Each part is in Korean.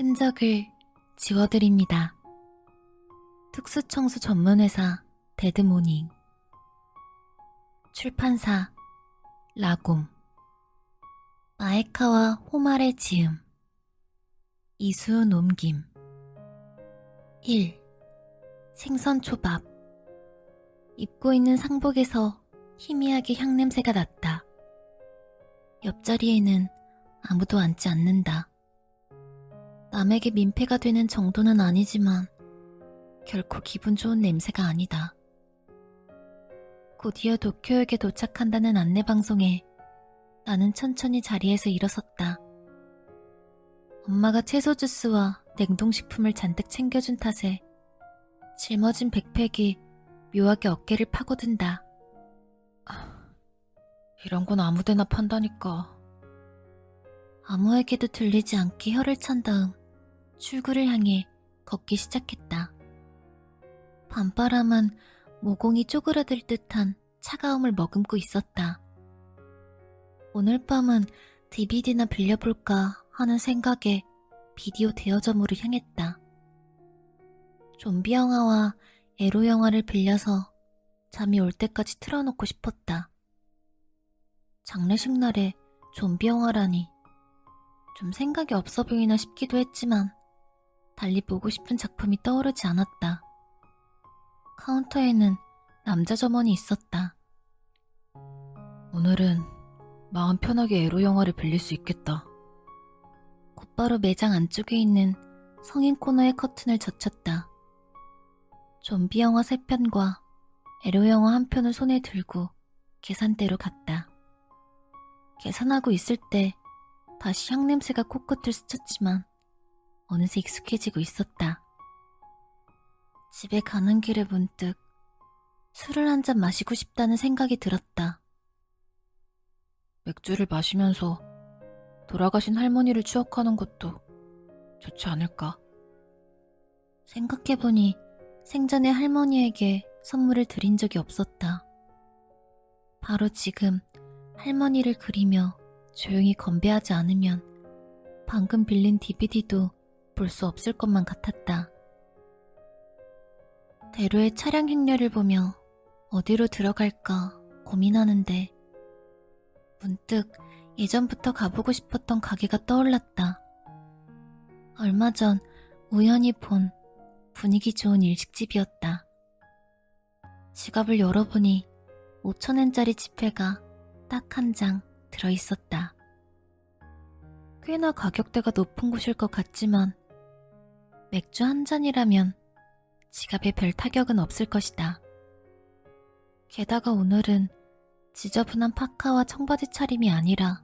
흔적을 지워드립니다. 특수청소 전문회사 데드모닝. 출판사 라곰. 마에카와 호말의 지음. 이수은 옮김. 1. 생선초밥. 입고 있는 상복에서 희미하게 향냄새가 났다. 옆자리에는 아무도 앉지 않는다. 남에게 민폐가 되는 정도는 아니지만 결코 기분 좋은 냄새가 아니다. 곧이어 도쿄역에 도착한다는 안내방송에 나는 천천히 자리에서 일어섰다. 엄마가 채소 주스와 냉동식품을 잔뜩 챙겨준 탓에 짊어진 백팩이 묘하게 어깨를 파고든다. 이런 건 아무데나 판다니까. 아무에게도 들리지 않게 혀를 찬 다음 출구를 향해 걷기 시작했다. 밤바람은 모공이 쪼그라들 듯한 차가움을 머금고 있었다. 오늘 밤은 DVD나 빌려볼까 하는 생각에 비디오 대여점으로 향했다. 좀비 영화와 에로 영화를 빌려서 잠이 올 때까지 틀어놓고 싶었다. 장례식 날에 좀비 영화라니 좀 생각이 없어 보이나 싶기도 했지만 달리 보고 싶은 작품이 떠오르지 않았다. 카운터에는 남자 점원이 있었다. 오늘은 마음 편하게 에로 영화를 빌릴 수 있겠다. 곧바로 매장 안쪽에 있는 성인 코너의 커튼을 젖혔다. 좀비 영화 3편과 에로 영화 1편을 손에 들고 계산대로 갔다. 계산하고 있을 때 다시 향냄새가 코끝을 스쳤지만 어느새 익숙해지고 있었다. 집에 가는 길에 문득 술을 한 잔 마시고 싶다는 생각이 들었다. 맥주를 마시면서 돌아가신 할머니를 추억하는 것도 좋지 않을까? 생각해보니 생전에 할머니에게 선물을 드린 적이 없었다. 바로 지금 할머니를 그리며 조용히 건배하지 않으면 방금 빌린 DVD도 볼 수 없을 것만 같았다. 대로의 차량 행렬을 보며 어디로 들어갈까 고민하는데 문득 예전부터 가보고 싶었던 가게가 떠올랐다. 얼마 전 우연히 본 분위기 좋은 일식집이었다. 지갑을 열어보니 5,000엔짜리 지폐가 딱 한 장 들어있었다. 꽤나 가격대가 높은 곳일 것 같지만 맥주 한 잔이라면 지갑에 별 타격은 없을 것이다. 게다가 오늘은 지저분한 파카와 청바지 차림이 아니라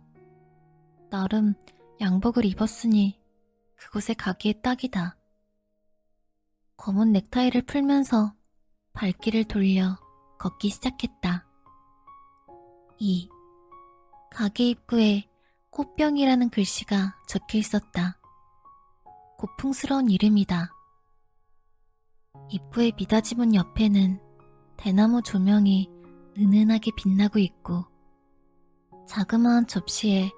나름 양복을 입었으니 그곳에 가기에 딱이다. 검은 넥타이를 풀면서 발길을 돌려 걷기 시작했다. 2. 가게 입구에 꽃병이라는 글씨가 적혀 있었다. 고풍스러운 이름이다. 입구의 미닫이 문 옆에는 대나무 조명이 은은하게 빛나고 있고 자그마한 접시에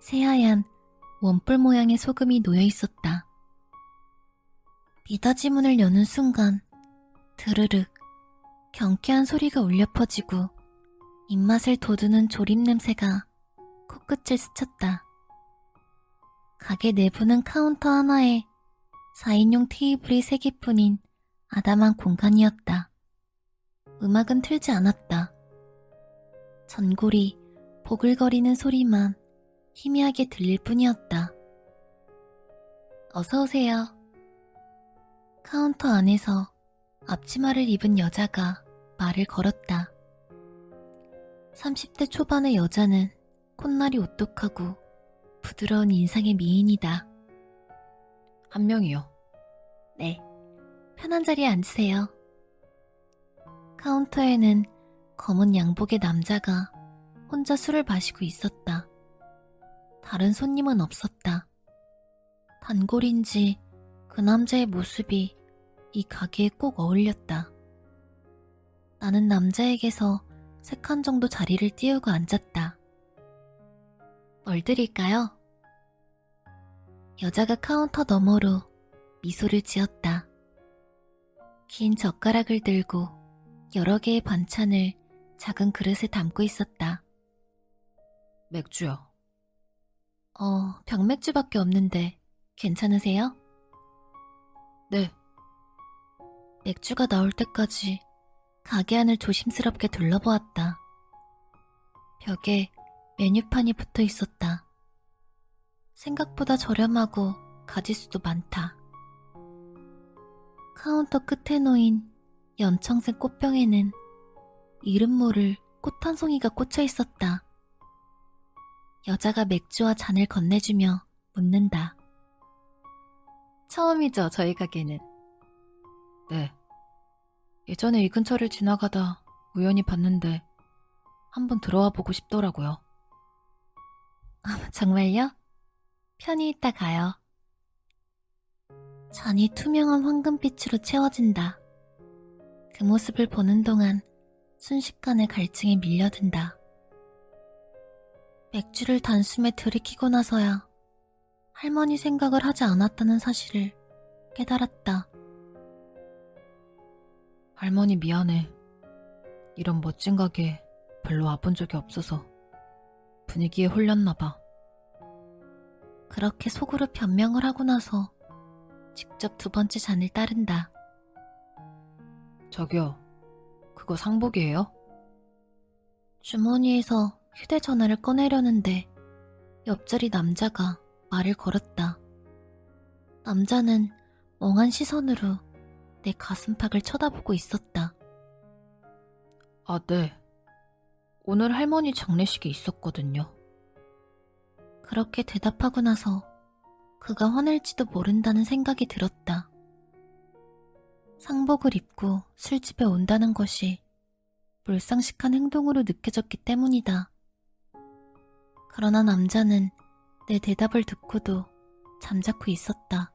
새하얀 원뿔 모양의 소금이 놓여 있었다. 미닫이 문을 여는 순간 드르륵 경쾌한 소리가 울려 퍼지고 입맛을 돋우는 조림 냄새가 코끝을 스쳤다. 가게 내부는 카운터 하나에 4인용 테이블이 3개뿐인 아담한 공간이었다. 음악은 틀지 않았다. 전골이 보글거리는 소리만 희미하게 들릴 뿐이었다. 어서오세요. 카운터 안에서 앞치마를 입은 여자가 말을 걸었다. 30대 초반의 여자는 콧날이 오똑하고 부드러운 인상의 미인이다. 한 명이요. 네, 편한 자리에 앉으세요. 카운터에는 검은 양복의 남자가 혼자 술을 마시고 있었다. 다른 손님은 없었다. 단골인지 그 남자의 모습이 이 가게에 꼭 어울렸다. 나는 남자에게서 3칸 정도 자리를 띄우고 앉았다. 뭘 드릴까요? 여자가 카운터 너머로 미소를 지었다. 긴 젓가락을 들고 여러 개의 반찬을 작은 그릇에 담고 있었다. 맥주요. 병맥주밖에 없는데 괜찮으세요? 네. 맥주가 나올 때까지 가게 안을 조심스럽게 둘러보았다. 벽에 메뉴판이 붙어 있었다. 생각보다 저렴하고 가짓수도 많다. 카운터 끝에 놓인 연청색 꽃병에는 이름 모를 꽃 한 송이가 꽂혀 있었다. 여자가 맥주와 잔을 건네주며 묻는다. 처음이죠, 저희 가게는. 네. 예전에 이 근처를 지나가다 우연히 봤는데 한번 들어와 보고 싶더라고요. 정말요? 편히 있다 가요. 잔이 투명한 황금빛으로 채워진다. 그 모습을 보는 동안 순식간에 갈증이 밀려든다. 맥주를 단숨에 들이키고 나서야 할머니 생각을 하지 않았다는 사실을 깨달았다. 할머니 미안해. 이런 멋진 가게 별로 와본 적이 없어서 분위기에 홀렸나 봐. 그렇게 속으로 변명을 하고 나서 직접 두 번째 잔을 따른다. 저기요. 그거 상복이에요? 주머니에서 휴대전화를 꺼내려는데 옆자리 남자가 말을 걸었다. 남자는 멍한 시선으로 내 가슴팍을 쳐다보고 있었다. 아, 네. 오늘 할머니 장례식이 있었거든요. 그렇게 대답하고 나서 그가 화낼지도 모른다는 생각이 들었다. 상복을 입고 술집에 온다는 것이 몰상식한 행동으로 느껴졌기 때문이다. 그러나 남자는 내 대답을 듣고도 잠자코 있었다.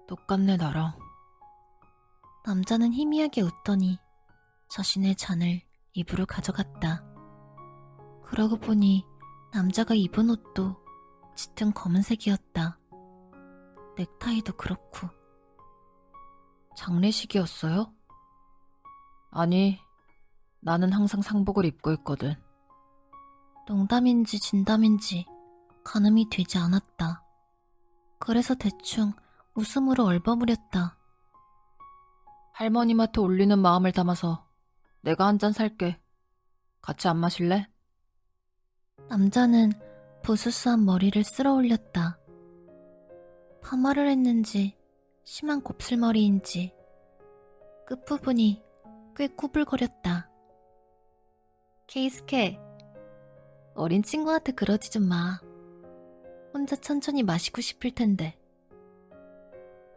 똑같네, 나랑. 남자는 희미하게 웃더니 자신의 잔을 입으로 가져갔다. 그러고 보니 남자가 입은 옷도 짙은 검은색이었다. 넥타이도 그렇고. 장례식이었어요? 아니, 나는 항상 상복을 입고 있거든. 농담인지 진담인지 가늠이 되지 않았다. 그래서 대충 웃음으로 얼버무렸다. 할머님한테 올리는 마음을 담아서 내가 한 잔 살게. 같이 안 마실래? 남자는 부스스한 머리를 쓸어 올렸다. 파마를 했는지 심한 곱슬머리인지 끝부분이 꽤 구불거렸다. 케이스케, 어린 친구한테 그러지 좀 마. 혼자 천천히 마시고 싶을 텐데.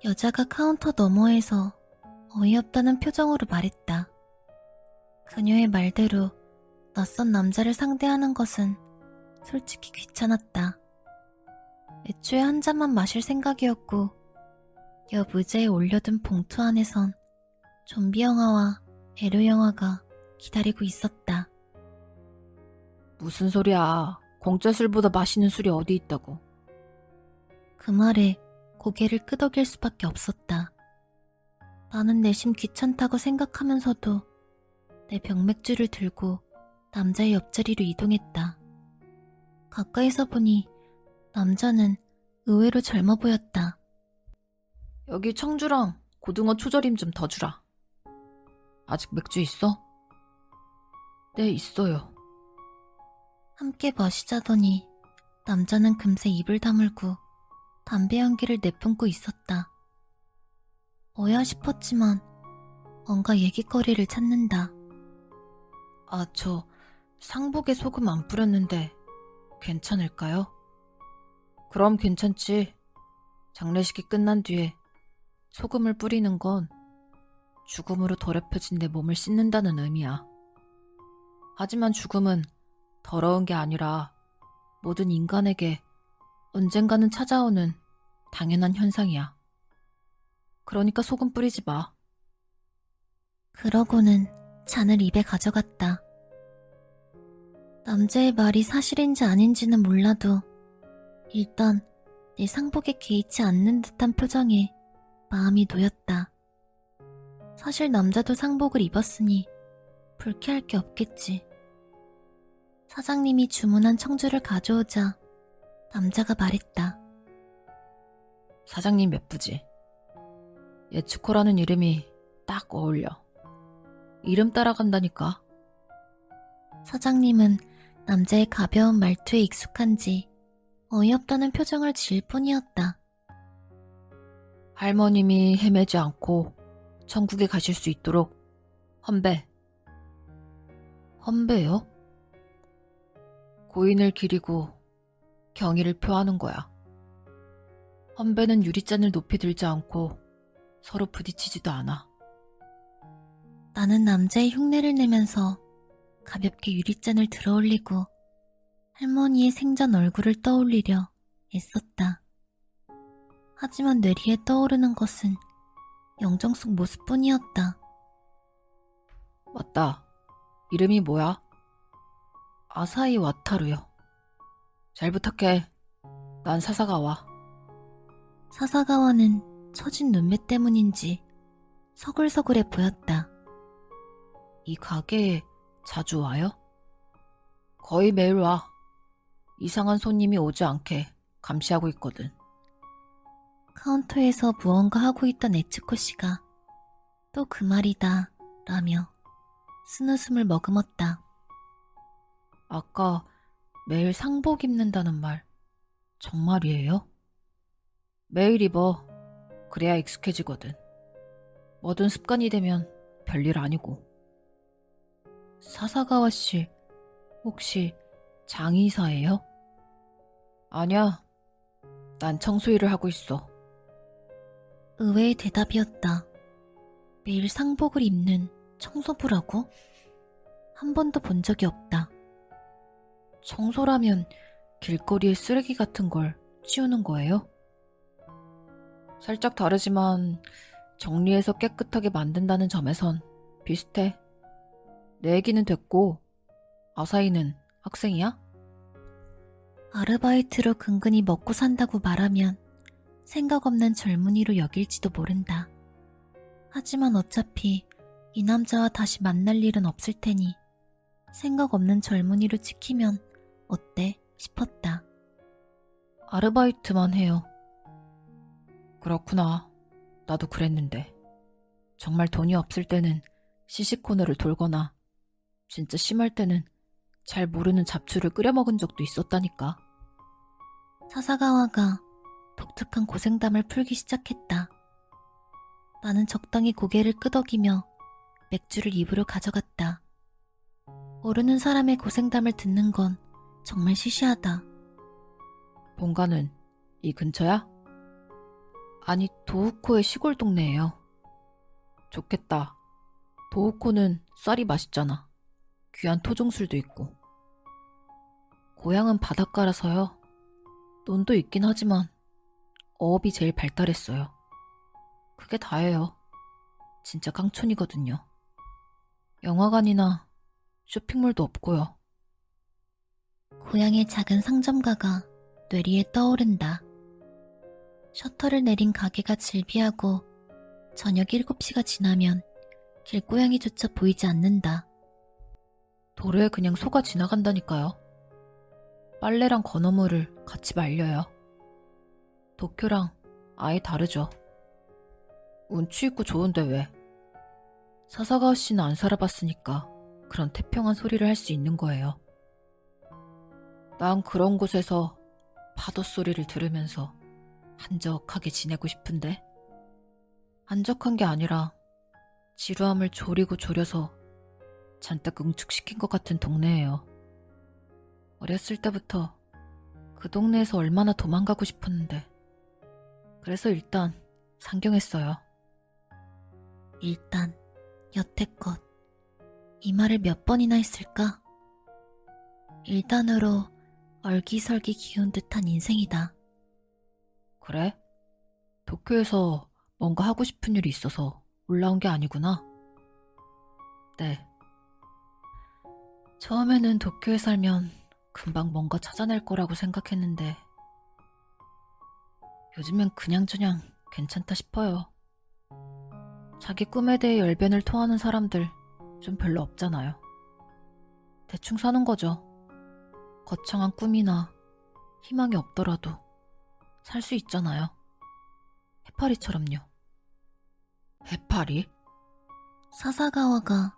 여자가 카운터 너머에서 어이없다는 표정으로 말했다. 그녀의 말대로 낯선 남자를 상대하는 것은 솔직히 귀찮았다. 애초에 한 잔만 마실 생각이었고 옆 의자에 올려둔 봉투 안에선 좀비 영화와 에로 영화가 기다리고 있었다. 무슨 소리야. 공짜 술보다 맛있는 술이 어디 있다고. 그 말에 고개를 끄덕일 수밖에 없었다. 나는 내심 귀찮다고 생각하면서도 내 병맥주를 들고 남자의 옆자리로 이동했다. 가까이서 보니 남자는 의외로 젊어 보였다. 여기 청주랑 고등어 초절임 좀 더 주라. 아직 맥주 있어? 네, 있어요. 함께 마시자더니 남자는 금세 입을 다물고 담배 연기를 내뿜고 있었다. 뭐야 싶었지만 뭔가 얘기거리를 찾는다. 아, 저 상복에 소금 안 뿌렸는데 괜찮을까요? 그럼 괜찮지. 장례식이 끝난 뒤에 소금을 뿌리는 건 죽음으로 더럽혀진 내 몸을 씻는다는 의미야. 하지만 죽음은 더러운 게 아니라 모든 인간에게 언젠가는 찾아오는 당연한 현상이야. 그러니까 소금 뿌리지 마. 그러고는 잔을 입에 가져갔다. 남자의 말이 사실인지 아닌지는 몰라도 일단 내 상복에 개의치 않는 듯한 표정에 마음이 놓였다. 사실 남자도 상복을 입었으니 불쾌할 게 없겠지. 사장님이 주문한 청주를 가져오자 남자가 말했다. 사장님 예쁘지? 예츠코라는 이름이 딱 어울려. 이름 따라간다니까. 사장님은 남자의 가벼운 말투에 익숙한지 어이없다는 표정을 지을 뿐이었다. 할머님이 헤매지 않고 천국에 가실 수 있도록 헌배. 헌배요? 고인을 기리고 경의를 표하는 거야. 헌배는 유리잔을 높이 들지 않고 서로 부딪히지도 않아. 나는 남자의 흉내를 내면서 가볍게 유리잔을 들어올리고 할머니의 생전 얼굴을 떠올리려 애썼다. 하지만 뇌리에 떠오르는 것은 영정 속 모습뿐이었다. 맞다. 이름이 뭐야? 아사히 와타루요. 잘 부탁해. 난 사사가와. 사사가와는 처진 눈매 때문인지 서글서글해 보였다. 이 가게에 자주 와요? 거의 매일 와. 이상한 손님이 오지 않게 감시하고 있거든. 카운터에서 무언가 하고 있던 에츠코 씨가 또 그 말이다 라며 쓴웃음을 머금었다. 아까 매일 상복 입는다는 말 정말이에요? 매일 입어. 그래야 익숙해지거든. 뭐든 습관이 되면 별일 아니고. 사사가와 씨 혹시 장의사예요? 아니야. 난 청소일을 하고 있어. 의외의 대답이었다. 매일 상복을 입는 청소부라고? 한 번도 본 적이 없다. 청소라면 길거리에 쓰레기 같은 걸 치우는 거예요? 살짝 다르지만 정리해서 깨끗하게 만든다는 점에선 비슷해. 내 얘기는 됐고, 아사히는 학생이야? 아르바이트로 근근히 먹고 산다고 말하면 생각 없는 젊은이로 여길지도 모른다. 하지만 어차피 이 남자와 다시 만날 일은 없을 테니 생각 없는 젊은이로 지키면 어때 싶었다. 아르바이트만 해요. 그렇구나. 나도 그랬는데. 정말 돈이 없을 때는 시시코너를 돌거나 진짜 심할 때는 잘 모르는 잡초를 끓여 먹은 적도 있었다니까. 사사가와가 독특한 고생담을 풀기 시작했다. 나는 적당히 고개를 끄덕이며 맥주를 입으로 가져갔다. 모르는 사람의 고생담을 듣는 건 정말 시시하다. 본가는 이 근처야? 아니, 도우코의 시골 동네예요. 좋겠다. 도우코는 쌀이 맛있잖아. 귀한 토종술도 있고. 고향은 바닷가라서요. 논도 있긴 하지만 어업이 제일 발달했어요. 그게 다예요. 진짜 깡촌이거든요. 영화관이나 쇼핑몰도 없고요. 고향의 작은 상점가가 뇌리에 떠오른다. 셔터를 내린 가게가 즐비하고 저녁 7시가 지나면 길고양이조차 보이지 않는다. 도로에 그냥 소가 지나간다니까요. 빨래랑 건어물을 같이 말려요. 도쿄랑 아예 다르죠. 운치 있고 좋은데 왜? 사사가와 씨는 안 살아봤으니까 그런 태평한 소리를 할 수 있는 거예요. 난 그런 곳에서 파도 소리를 들으면서 한적하게 지내고 싶은데. 한적한 게 아니라 지루함을 조리고 졸여서 잔뜩 응축시킨 것 같은 동네예요. 어렸을 때부터 그 동네에서 얼마나 도망가고 싶었는데. 그래서 일단 상경했어요. 일단, 여태껏 이 말을 몇 번이나 했을까? 일단으로 얼기설기 기운 듯한 인생이다. 그래? 도쿄에서 뭔가 하고 싶은 일이 있어서 올라온 게 아니구나. 네. 처음에는 도쿄에 살면 금방 뭔가 찾아낼 거라고 생각했는데 요즘엔 그냥저냥 괜찮다 싶어요. 자기 꿈에 대해 열변을 토하는 사람들 좀 별로 없잖아요. 대충 사는 거죠. 거창한 꿈이나 희망이 없더라도 살 수 있잖아요. 해파리처럼요. 해파리? 사사가와가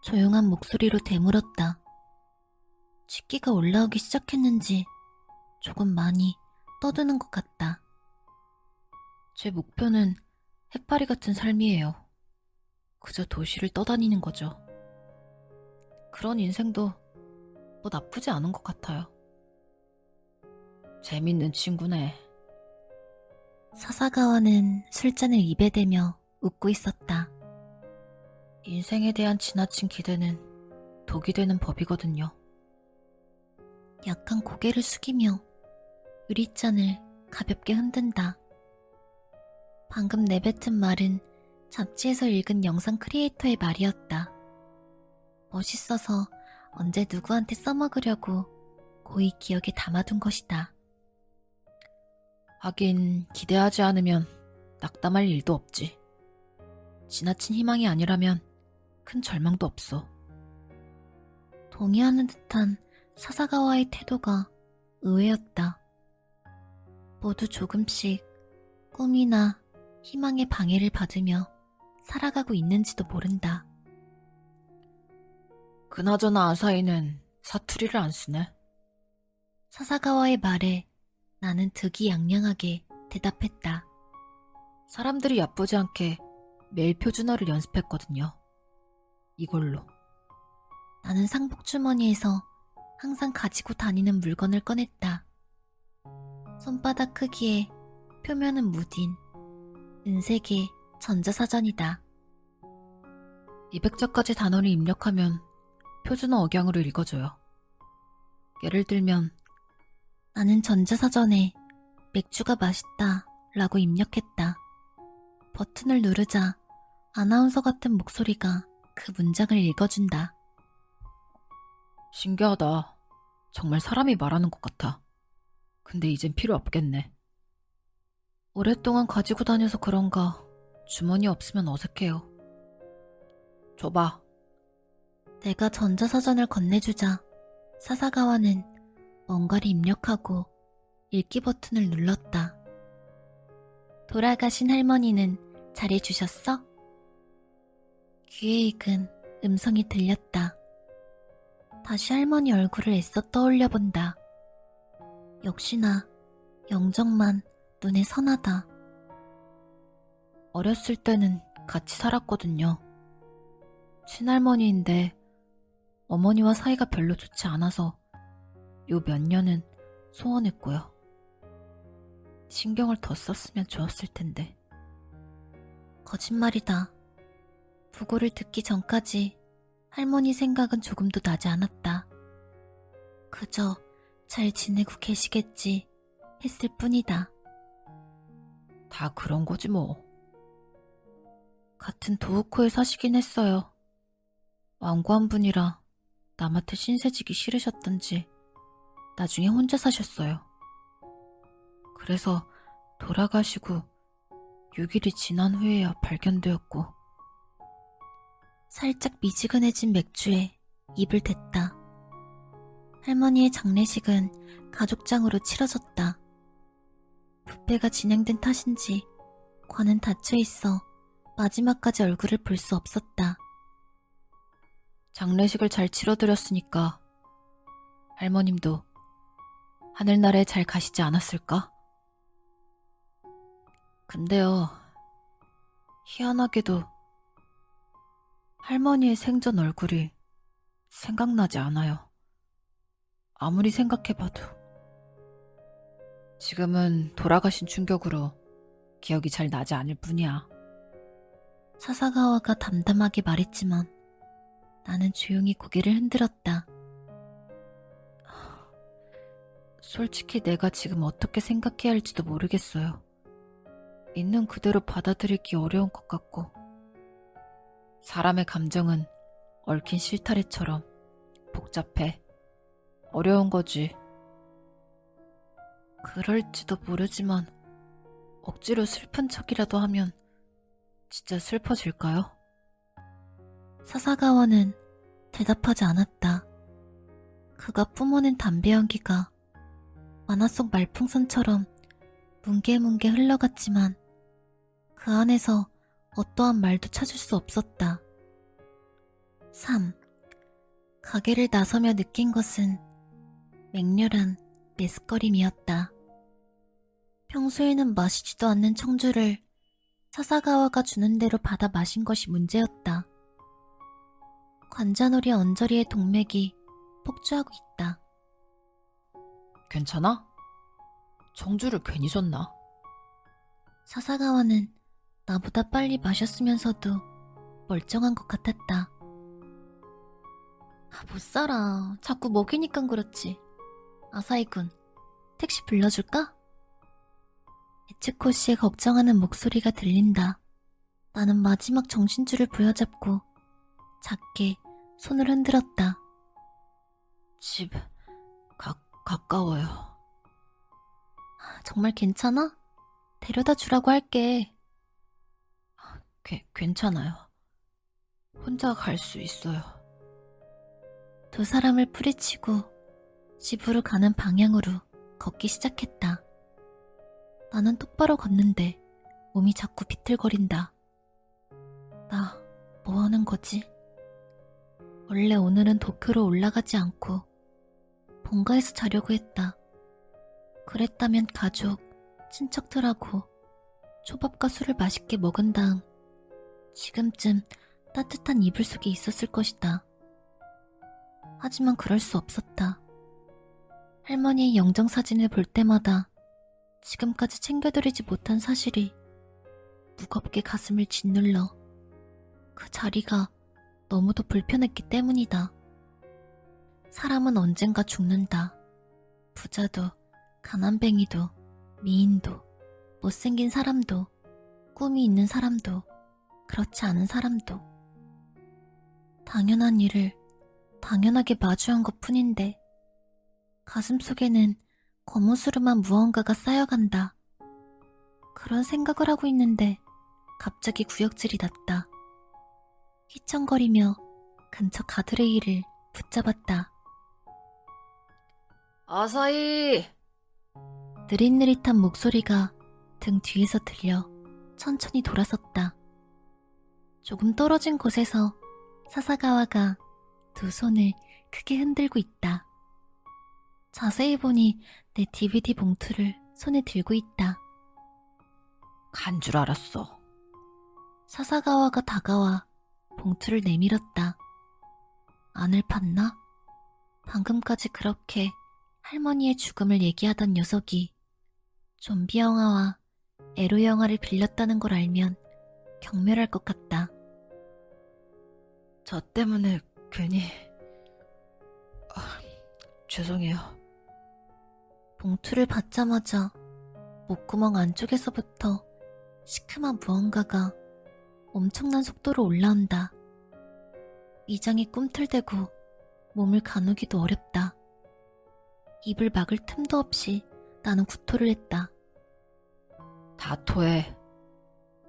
조용한 목소리로 되물었다. 취기가 올라오기 시작했는지 조금 많이 떠드는 것 같다. 제 목표는 해파리 같은 삶이에요. 그저 도시를 떠다니는 거죠. 그런 인생도 뭐 나쁘지 않은 것 같아요. 재밌는 친구네. 사사가와는 술잔을 입에 대며 웃고 있었다. 인생에 대한 지나친 기대는 독이 되는 법이거든요. 약간 고개를 숙이며 유리잔을 가볍게 흔든다. 방금 내뱉은 말은 잡지에서 읽은 영상 크리에이터의 말이었다. 멋있어서 언제 누구한테 써먹으려고 고이 기억에 담아둔 것이다. 하긴 기대하지 않으면 낙담할 일도 없지. 지나친 희망이 아니라면 큰 절망도 없어. 동의하는 듯한 사사가와의 태도가 의외였다. 모두 조금씩 꿈이나 희망의 방해를 받으며 살아가고 있는지도 모른다. 그나저나 아사히는 사투리를 안 쓰네. 사사가와의 말에 나는 득이양양하게 대답했다. 사람들이 얕보지 않게 매일 표준어를 연습했거든요. 이걸로. 나는 상복 주머니에서 항상 가지고 다니는 물건을 꺼냈다. 손바닥 크기에 표면은 무딘 은색의 전자사전이다. 200자까지 단어를 입력하면 표준어 억양으로 읽어줘요. 예를 들면 나는 전자사전에 맥주가 맛있다 라고 입력했다. 버튼을 누르자 아나운서 같은 목소리가 그 문장을 읽어준다. 신기하다. 정말 사람이 말하는 것 같아. 근데 이젠 필요 없겠네. 오랫동안 가지고 다녀서 그런가 주머니 없으면 어색해요. 줘봐. 내가 전자사전을 건네주자 사사가와는 뭔가를 입력하고 읽기 버튼을 눌렀다. 돌아가신 할머니는 잘해주셨어? 귀에 익은 음성이 들렸다. 다시 할머니 얼굴을 애써 떠올려 본다. 역시나 영정만 눈에 선하다. 어렸을 때는 같이 살았거든요. 친할머니인데 어머니와 사이가 별로 좋지 않아서 요 몇 년은 소원했고요. 신경을 더 썼으면 좋았을 텐데. 거짓말이다. 부고를 듣기 전까지 할머니 생각은 조금도 나지 않았다. 그저 잘 지내고 계시겠지 했을 뿐이다. 다 그런 거지 뭐. 같은 도우코에 사시긴 했어요. 완고한 분이라 남한테 신세지기 싫으셨던지 나중에 혼자 사셨어요. 그래서 돌아가시고 6일이 지난 후에야 발견되었고. 살짝 미지근해진 맥주에 입을 댔다. 할머니의 장례식은 가족장으로 치러졌다. 뷔페가 진행된 탓인지 관은 닫혀 있어 마지막까지 얼굴을 볼 수 없었다. 장례식을 잘 치러드렸으니까 할머님도 하늘나라에 잘 가시지 않았을까? 근데요, 희한하게도 할머니의 생전 얼굴이 생각나지 않아요. 아무리 생각해봐도. 지금은 돌아가신 충격으로 기억이 잘 나지 않을 뿐이야. 사사가와가 담담하게 말했지만 나는 조용히 고개를 흔들었다. 솔직히 내가 지금 어떻게 생각해야 할지도 모르겠어요. 있는 그대로 받아들이기 어려운 것 같고. 사람의 감정은 얽힌 실타래처럼 복잡해. 어려운 거지. 그럴지도 모르지만 억지로 슬픈 척이라도 하면 진짜 슬퍼질까요? 사사가와는 대답하지 않았다. 그가 뿜어낸 담배 연기가 만화 속 말풍선처럼 뭉게뭉게 흘러갔지만 그 안에서 어떠한 말도 찾을 수 없었다. 3. 가게를 나서며 느낀 것은 맹렬한 메스꺼림이었다. 평소에는 마시지도 않는 청주를 사사가와가 주는 대로 받아 마신 것이 문제였다. 관자놀이 언저리의 동맥이 폭주하고 있다. 괜찮아? 청주를 괜히 줬나? 사사가와는 나보다 빨리 마셨으면서도 멀쩡한 것 같았다. 못 살아. 자꾸 먹이니까 그렇지. 아사히군, 택시 불러줄까? 에츠코 씨의 걱정하는 목소리가 들린다. 나는 마지막 정신줄을 부여잡고 작게 손을 흔들었다. 집 가까워요. 정말 괜찮아? 데려다 주라고 할게. 괜찮아요. 혼자 갈 수 있어요. 두 사람을 뿌리치고 집으로 가는 방향으로 걷기 시작했다. 나는 똑바로 걷는데 몸이 자꾸 비틀거린다. 나 뭐 하는 거지? 원래 오늘은 도쿄로 올라가지 않고 본가에서 자려고 했다. 그랬다면 가족, 친척들하고 초밥과 술을 맛있게 먹은 다음 지금쯤 따뜻한 이불 속에 있었을 것이다. 하지만 그럴 수 없었다. 할머니의 영정사진을 볼 때마다 지금까지 챙겨드리지 못한 사실이 무겁게 가슴을 짓눌러 그 자리가 너무도 불편했기 때문이다. 사람은 언젠가 죽는다. 부자도, 가난뱅이도, 미인도, 못생긴 사람도, 꿈이 있는 사람도, 그렇지 않은 사람도. 당연한 일을 당연하게 마주한 것 뿐인데 가슴속에는 거무스름한 무언가가 쌓여간다. 그런 생각을 하고 있는데 갑자기 구역질이 났다. 휘청거리며 근처 가드레일을 붙잡았다. 아사히! 느릿느릿한 목소리가 등 뒤에서 들려 천천히 돌아섰다. 조금 떨어진 곳에서 사사가와가 두 손을 크게 흔들고 있다. 자세히 보니 내 DVD 봉투를 손에 들고 있다. 간 줄 알았어. 사사가와가 다가와 봉투를 내밀었다. 안을 봤나? 방금까지 그렇게 할머니의 죽음을 얘기하던 녀석이 좀비 영화와 에로 영화를 빌렸다는 걸 알면 경멸할 것 같다. 저 때문에 괜히... 죄송해요. 봉투를 받자마자 목구멍 안쪽에서부터 시큼한 무언가가 엄청난 속도로 올라온다. 위장이 꿈틀대고 몸을 가누기도 어렵다. 입을 막을 틈도 없이 나는 구토를 했다. 다 토해.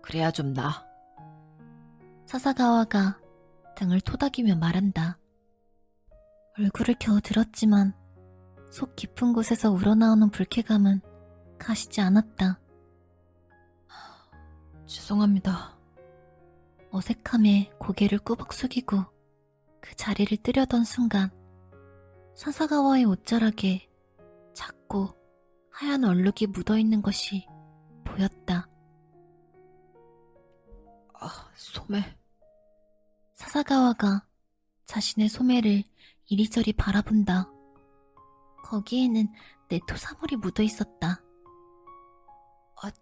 그래야 좀 나. 사사가와가 등을 토닥이며 말한다. 얼굴을 겨우 들었지만 속 깊은 곳에서 우러나오는 불쾌감은 가시지 않았다. 죄송합니다. 어색함에 고개를 꾸벅 숙이고 그 자리를 뜨려던 순간 사사가와의 옷자락에 작고 하얀 얼룩이 묻어있는 것이 보였다. 소매. 사사가와가 자신의 소매를 이리저리 바라본다. 거기에는 내 토사물이 묻어있었다.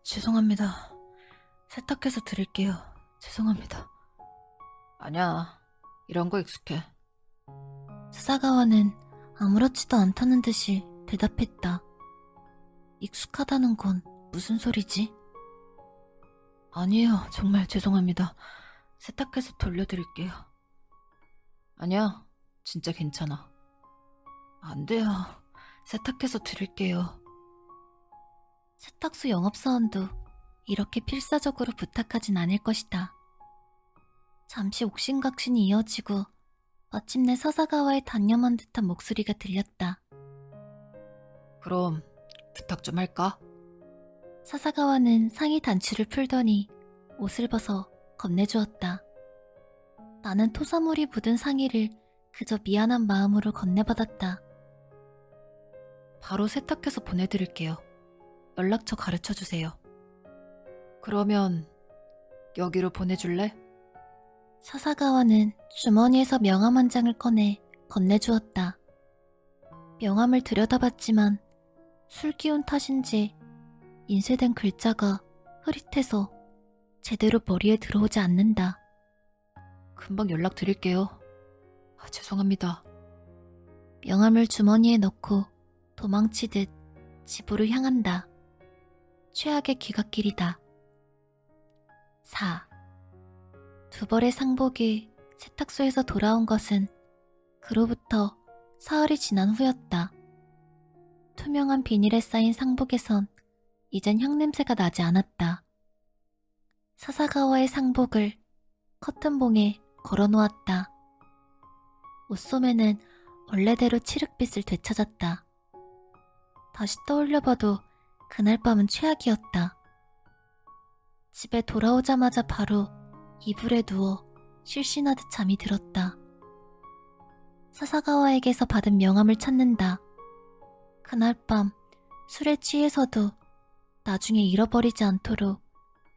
죄송합니다. 세탁해서 드릴게요. 죄송합니다. 아니야. 이런 거 익숙해. 사사가와는 아무렇지도 않다는 듯이 대답했다. 익숙하다는 건 무슨 소리지? 아니에요. 정말 죄송합니다. 세탁해서 돌려드릴게요. 아니야. 진짜 괜찮아. 안 돼요. 세탁해서 드릴게요. 세탁소 영업사원도 이렇게 필사적으로 부탁하진 않을 것이다. 잠시 옥신각신이 이어지고 마침내 사사가와의 단념한 듯한 목소리가 들렸다. 그럼 부탁 좀 할까? 사사가와는 상의 단추를 풀더니 옷을 벗어 건네주었다. 나는 토사물이 묻은 상의를 그저 미안한 마음으로 건네받았다. 바로 세탁해서 보내드릴게요. 연락처 가르쳐주세요. 그러면 여기로 보내줄래? 사사가와는 주머니에서 명함 한 장을 꺼내 건네주었다. 명함을 들여다봤지만 술 기운 탓인지 인쇄된 글자가 흐릿해서 제대로 머리에 들어오지 않는다. 금방 연락드릴게요. 죄송합니다. 명함을 주머니에 넣고 도망치듯 집으로 향한다. 최악의 귀갓길이다. 4. 두 벌의 상복이 세탁소에서 돌아온 것은 그로부터 사흘이 지난 후였다. 투명한 비닐에 쌓인 상복에선 이젠 향냄새가 나지 않았다. 사사가와의 상복을 커튼봉에 걸어놓았다. 옷소매는 원래대로 칠흑빛을 되찾았다. 다시 떠올려봐도 그날 밤은 최악이었다. 집에 돌아오자마자 바로 이불에 누워 실신하듯 잠이 들었다. 사사가와에게서 받은 명함을 찾는다. 그날 밤 술에 취해서도 나중에 잃어버리지 않도록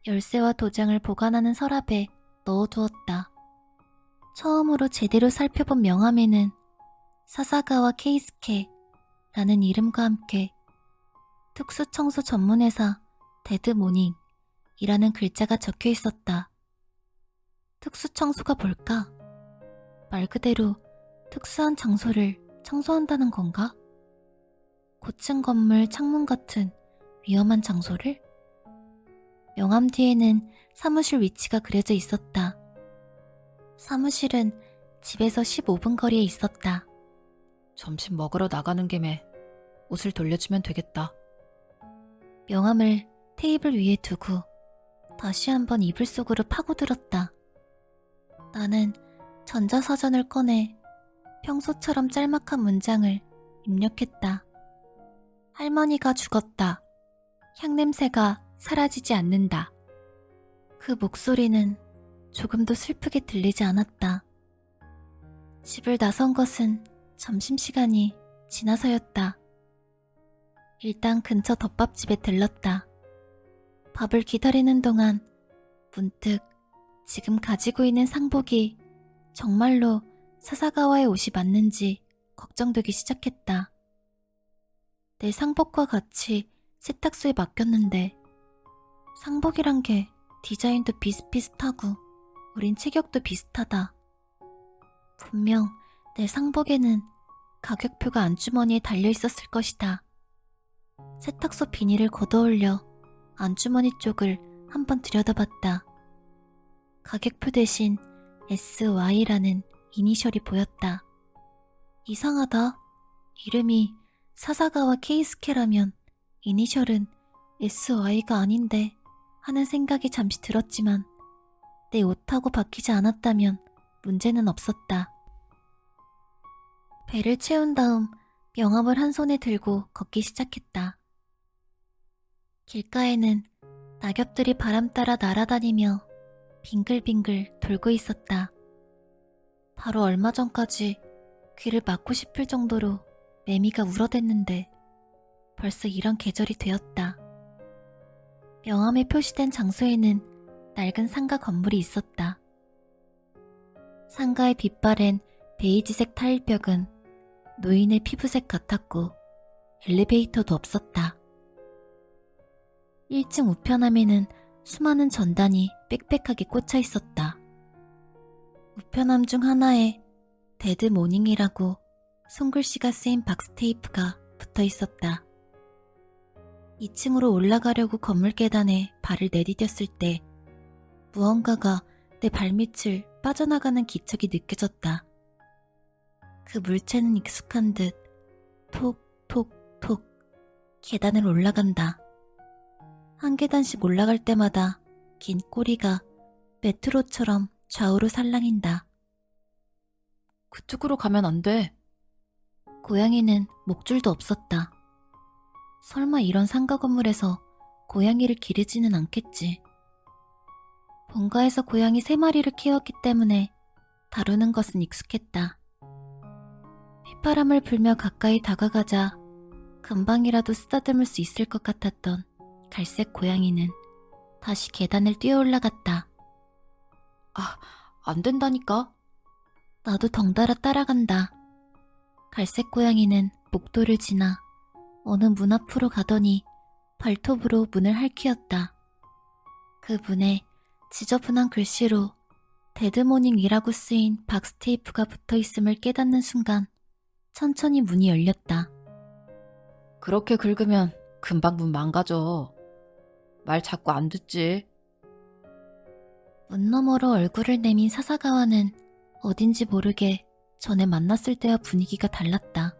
열쇠와 도장을 보관하는 서랍에 넣어두었다. 처음으로 제대로 살펴본 명함에는 사사가와 케이스케라는 이름과 함께 특수청소 전문회사 데드모닝이라는 글자가 적혀 있었다. 특수청소가 뭘까? 말 그대로 특수한 장소를 청소한다는 건가? 고층 건물 창문 같은 위험한 장소를? 명함 뒤에는 사무실 위치가 그려져 있었다. 사무실은 집에서 15분 거리에 있었다. 점심 먹으러 나가는 김에 옷을 돌려주면 되겠다. 명함을 테이블 위에 두고 다시 한번 이불 속으로 파고들었다. 나는 전자사전을 꺼내 평소처럼 짤막한 문장을 입력했다. 할머니가 죽었다. 향냄새가 사라지지 않는다. 그 목소리는 조금도 슬프게 들리지 않았다. 집을 나선 것은 점심시간이 지나서였다. 일단 근처 덮밥집에 들렀다. 밥을 기다리는 동안 문득 지금 가지고 있는 상복이 정말로 사사가와의 옷이 맞는지 걱정되기 시작했다. 내 상복과 같이 세탁소에 맡겼는데 상복이란 게 디자인도 비슷비슷하고 우린 체격도 비슷하다. 분명 내 상복에는 가격표가 안주머니에 달려있었을 것이다. 세탁소 비닐을 걷어올려 안주머니 쪽을 한번 들여다봤다. 가격표 대신 SY라는 이니셜이 보였다. 이상하다. 이름이 사사가와 케이스케라면 이니셜은 SY가 아닌데 하는 생각이 잠시 들었지만 내 옷하고 바뀌지 않았다면 문제는 없었다. 배를 채운 다음 명함을 한 손에 들고 걷기 시작했다. 길가에는 낙엽들이 바람 따라 날아다니며 빙글빙글 돌고 있었다. 바로 얼마 전까지 귀를 막고 싶을 정도로 매미가 울어댔는데 벌써 이런 계절이 되었다. 명함에 표시된 장소에는 낡은 상가 건물이 있었다. 상가의 빛바랜 베이지색 타일벽은 노인의 피부색 같았고 엘리베이터도 없었다. 1층 우편함에는 수많은 전단이 빽빽하게 꽂혀 있었다. 우편함 중 하나에 데드 모닝이라고 손글씨가 쓰인 박스 테이프가 붙어 있었다. 2층으로 올라가려고 건물 계단에 발을 내디뎠을 때 무언가가 내 발밑을 빠져나가는 기척이 느껴졌다. 그 물체는 익숙한 듯 톡톡톡 계단을 올라간다. 한 계단씩 올라갈 때마다 긴 꼬리가 메트로처럼 좌우로 살랑인다. 그쪽으로 가면 안 돼. 고양이는 목줄도 없었다. 설마 이런 상가 건물에서 고양이를 기르지는 않겠지. 본가에서 고양이 3마리를 키웠기 때문에 다루는 것은 익숙했다. 휘파람을 불며 가까이 다가가자 금방이라도 쓰다듬을 수 있을 것 같았던 갈색 고양이는 다시 계단을 뛰어 올라갔다. 안 된다니까. 나도 덩달아 따라간다. 갈색 고양이는 복도를 지나 어느 문 앞으로 가더니 발톱으로 문을 핥히었다. 그 문에 지저분한 글씨로 데드모닝이라고 쓰인 박스테이프가 붙어있음을 깨닫는 순간 천천히 문이 열렸다. 그렇게 긁으면 금방 문 망가져. 말 자꾸 안 듣지. 문 너머로 얼굴을 내민 사사가와는 어딘지 모르게 전에 만났을 때와 분위기가 달랐다.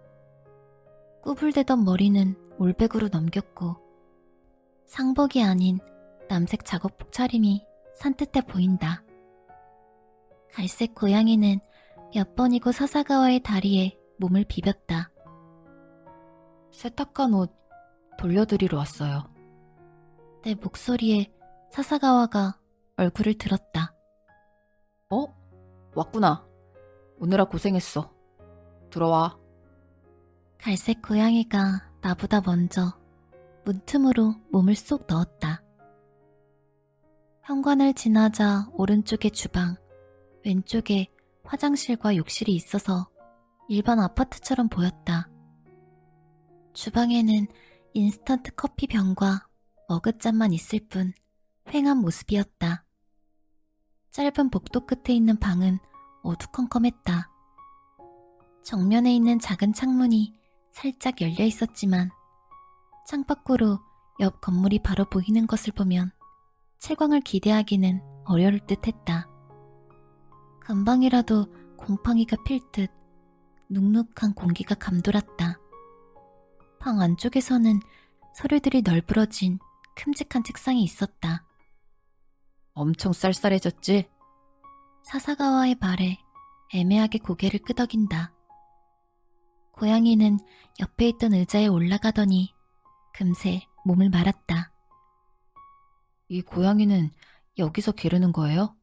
꾸불대던 머리는 올백으로 넘겼고 상복이 아닌 남색 작업복 차림이 산뜻해 보인다. 갈색 고양이는 몇 번이고 사사가와의 다리에 몸을 비볐다. 세탁한 옷 돌려드리러 왔어요. 내 목소리에 사사가와가 얼굴을 들었다. 왔구나. 오느라 고생했어. 들어와. 갈색 고양이가 나보다 먼저 문틈으로 몸을 쏙 넣었다. 현관을 지나자 오른쪽에 주방, 왼쪽에 화장실과 욕실이 있어서 일반 아파트처럼 보였다. 주방에는 인스턴트 커피 병과 머그잔만 있을 뿐 휑한 모습이었다. 짧은 복도 끝에 있는 방은 어두컴컴했다. 정면에 있는 작은 창문이 살짝 열려 있었지만 창밖으로 옆 건물이 바로 보이는 것을 보면 채광을 기대하기는 어려울 듯 했다. 금방이라도 곰팡이가 필 듯 눅눅한 공기가 감돌았다. 방 안쪽에서는 서류들이 널브러진 큼직한 책상이 있었다. 엄청 쌀쌀해졌지? 사사가와의 말에 애매하게 고개를 끄덕인다. 고양이는 옆에 있던 의자에 올라가더니 금세 몸을 말았다. 이 고양이는 여기서 기르는 거예요?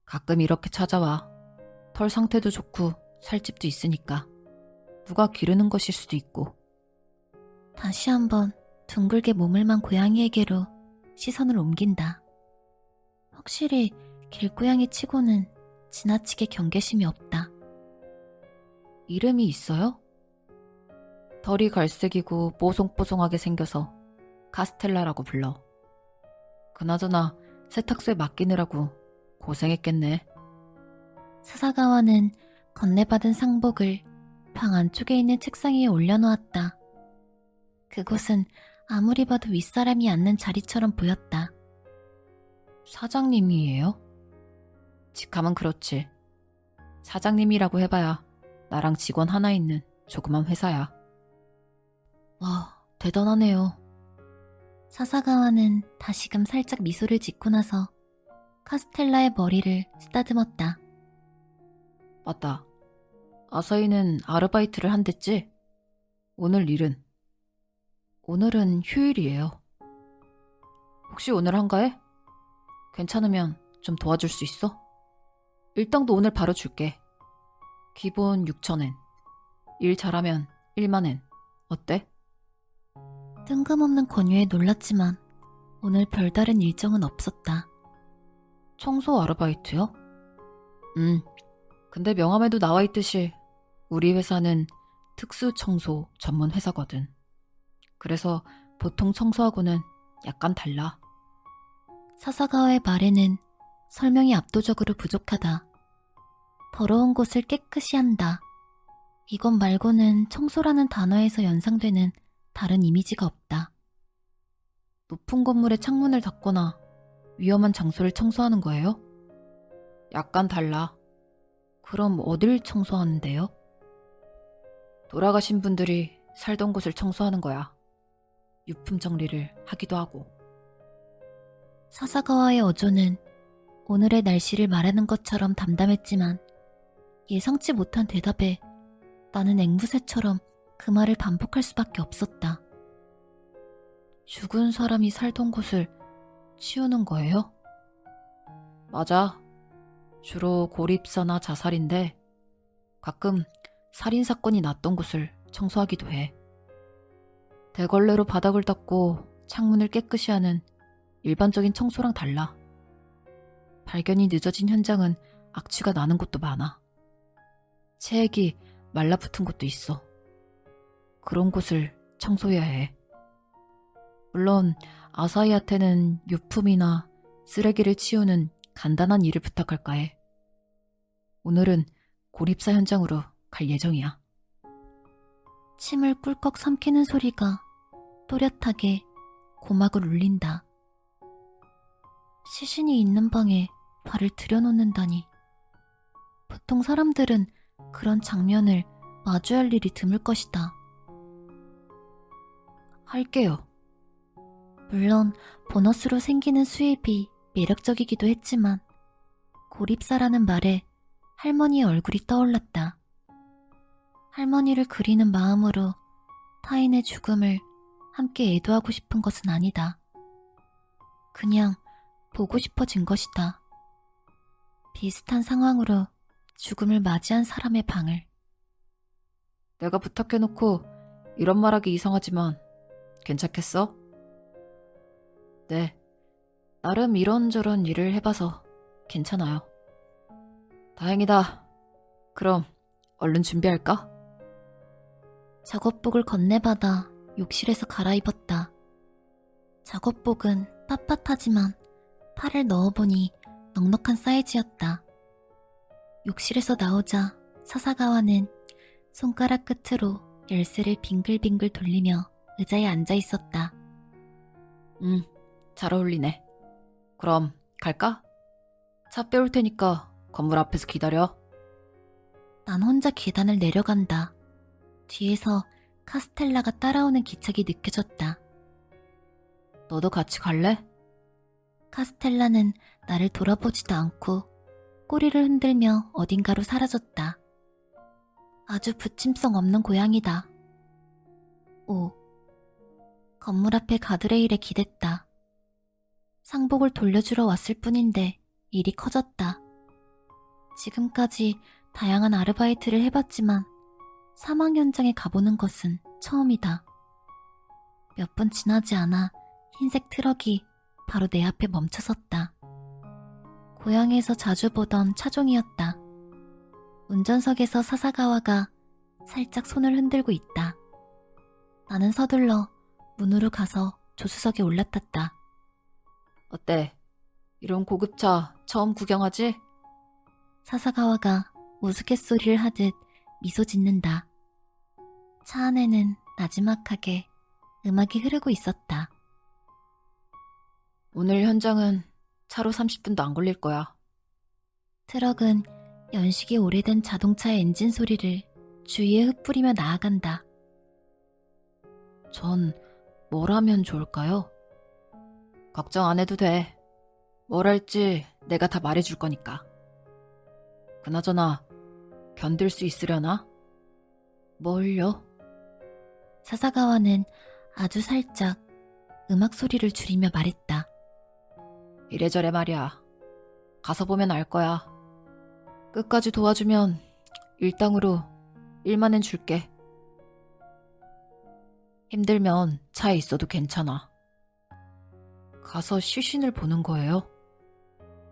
가끔 이렇게 찾아와. 털 상태도 좋고 살집도 있으니까 누가 기르는 것일 수도 있고. 다시 한번 둥글게 몸을 만 고양이에게로 시선을 옮긴다. 확실히 길고양이 치고는 지나치게 경계심이 없다. 이름이 있어요? 털이 갈색이고 뽀송뽀송하게 생겨서 카스텔라라고 불러. 그나저나 세탁소에 맡기느라고 고생했겠네. 사사가와는 건네받은 상복을 방 안쪽에 있는 책상 위에 올려놓았다. 그곳은 아무리 봐도 윗사람이 앉는 자리처럼 보였다. 사장님이에요? 직함은 그렇지. 사장님이라고 해봐야 나랑 직원 하나 있는 조그만 회사야. 와, 대단하네요. 사사가와는 다시금 살짝 미소를 짓고 나서 카스텔라의 머리를 쓰다듬었다. 맞다. 아사히는 아르바이트를 한댔지? 오늘 일은? 오늘은 휴일이에요. 혹시 오늘 한가해? 괜찮으면 좀 도와줄 수 있어? 일당도 오늘 바로 줄게. 기본 6,000엔. 일 잘하면 1만엔. 어때? 뜬금없는 권유에 놀랐지만 오늘 별다른 일정은 없었다. 청소 아르바이트요? 근데 명함에도 나와 있듯이 우리 회사는 특수 청소 전문 회사거든. 그래서 보통 청소하고는 약간 달라. 사사가와의 말에는 설명이 압도적으로 부족하다. 더러운 곳을 깨끗이 한다. 이것 말고는 청소라는 단어에서 연상되는 다른 이미지가 없다. 높은 건물의 창문을 닫거나 위험한 장소를 청소하는 거예요? 약간 달라. 그럼 어딜 청소하는데요? 돌아가신 분들이 살던 곳을 청소하는 거야. 유품 정리를 하기도 하고. 사사가와의 어조는 오늘의 날씨를 말하는 것처럼 담담했지만 예상치 못한 대답에 나는 앵무새처럼 그 말을 반복할 수밖에 없었다. 죽은 사람이 살던 곳을 치우는 거예요? 맞아. 주로 고립사나 자살인데 가끔 살인사건이 났던 곳을 청소하기도 해. 대걸레로 바닥을 닦고 창문을 깨끗이 하는 일반적인 청소랑 달라. 발견이 늦어진 현장은 악취가 나는 곳도 많아. 체액이 말라붙은 곳도 있어. 그런 곳을 청소해야 해. 물론 아사히한테는 유품이나 쓰레기를 치우는 간단한 일을 부탁할까 해. 오늘은 고립사 현장으로 갈 예정이야. 침을 꿀꺽 삼키는 소리가 또렷하게 고막을 울린다. 시신이 있는 방에 발을 들여놓는다니. 보통 사람들은 그런 장면을 마주할 일이 드물 것이다. 할게요. 물론 보너스로 생기는 수입이 매력적이기도 했지만 고립사라는 말에 할머니의 얼굴이 떠올랐다. 할머니를 그리는 마음으로 타인의 죽음을 함께 애도하고 싶은 것은 아니다. 그냥 보고 싶어진 것이다. 비슷한 상황으로 죽음을 맞이한 사람의 방을. 내가 부탁해놓고 이런 말하기 이상하지만 괜찮겠어? 네, 나름 이런저런 일을 해봐서 괜찮아요. 다행이다. 그럼 얼른 준비할까? 작업복을 건네받아 욕실에서 갈아입었다. 작업복은 빳빳하지만 팔을 넣어보니 넉넉한 사이즈였다. 욕실에서 나오자 사사가와는 손가락 끝으로 열쇠를 빙글빙글 돌리며 의자에 앉아 있었다. 잘 어울리네. 그럼 갈까? 차 빼올 테니까 건물 앞에서 기다려. 난 혼자 계단을 내려간다. 뒤에서 카스텔라가 따라오는 기척이 느껴졌다. 너도 같이 갈래? 카스텔라는 나를 돌아보지도 않고 꼬리를 흔들며 어딘가로 사라졌다. 아주 부침성 없는 고양이다. 건물 앞에 가드레일에 기댔다. 상복을 돌려주러 왔을 뿐인데 일이 커졌다. 지금까지 다양한 아르바이트를 해봤지만 사망 현장에 가보는 것은 처음이다. 몇 분 지나지 않아 흰색 트럭이 바로 내 앞에 멈춰섰다. 고향에서 자주 보던 차종이었다. 운전석에서 사사가와가 살짝 손을 흔들고 있다. 나는 서둘러 문으로 가서 조수석에 올라탔다. 어때? 이런 고급차 처음 구경하지? 사사가와가 우스갯소리를 하듯 미소 짓는다. 차 안에는 나지막하게 음악이 흐르고 있었다. 오늘 현장은 차로 30분도 안 걸릴 거야. 트럭은 연식이 오래된 자동차의 엔진 소리를 주위에 흩뿌리며 나아간다. 전 뭘 하면 좋을까요? 걱정 안 해도 돼. 뭘 할지 내가 다 말해줄 거니까. 그나저나 견딜 수 있으려나? 뭘요? 사사가와는 아주 살짝 음악 소리를 줄이며 말했다. 이래저래 말이야. 가서 보면 알 거야. 끝까지 도와주면 일당으로 1만엔 줄게. 힘들면 차에 있어도 괜찮아. 가서 시신을 보는 거예요?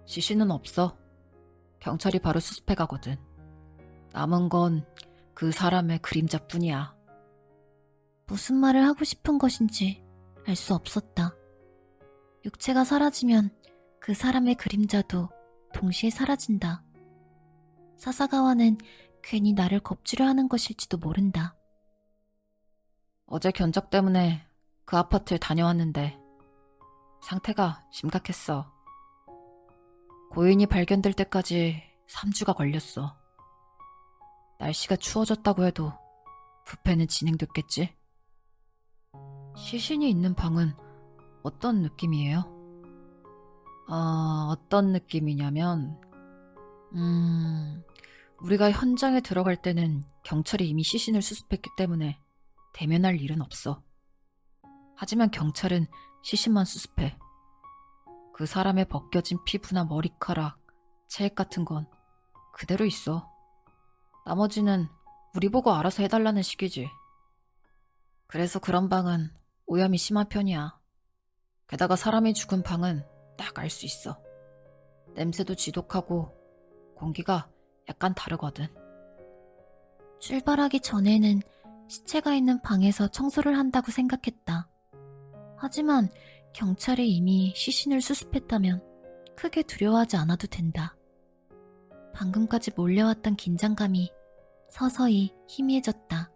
시신은 없어. 경찰이 바로 수습해 가거든. 남은 건 그 사람의 그림자뿐이야. 무슨 말을 하고 싶은 것인지 알 수 없었다. 육체가 사라지면 그 사람의 그림자도 동시에 사라진다. 사사가와는 괜히 나를 겁주려 하는 것일지도 모른다. 어제 견적 때문에 그 아파트에 다녀왔는데 상태가 심각했어. 고인이 발견될 때까지 3주가 걸렸어. 날씨가 추워졌다고 해도 부패는 진행됐겠지? 시신이 있는 방은 어떤 느낌이에요? 어떤 느낌이냐면, 우리가 현장에 들어갈 때는 경찰이 이미 시신을 수습했기 때문에 대면할 일은 없어. 하지만 경찰은 시신만 수습해. 그 사람의 벗겨진 피부나 머리카락, 체액 같은 건 그대로 있어. 나머지는 우리 보고 알아서 해달라는 식이지. 그래서 그런 방은 오염이 심한 편이야. 게다가 사람이 죽은 방은 딱 알 수 있어. 냄새도 지독하고 공기가 약간 다르거든. 출발하기 전에는 시체가 있는 방에서 청소를 한다고 생각했다. 하지만 경찰이 이미 시신을 수습했다면 크게 두려워하지 않아도 된다. 방금까지 몰려왔던 긴장감이 서서히 희미해졌다.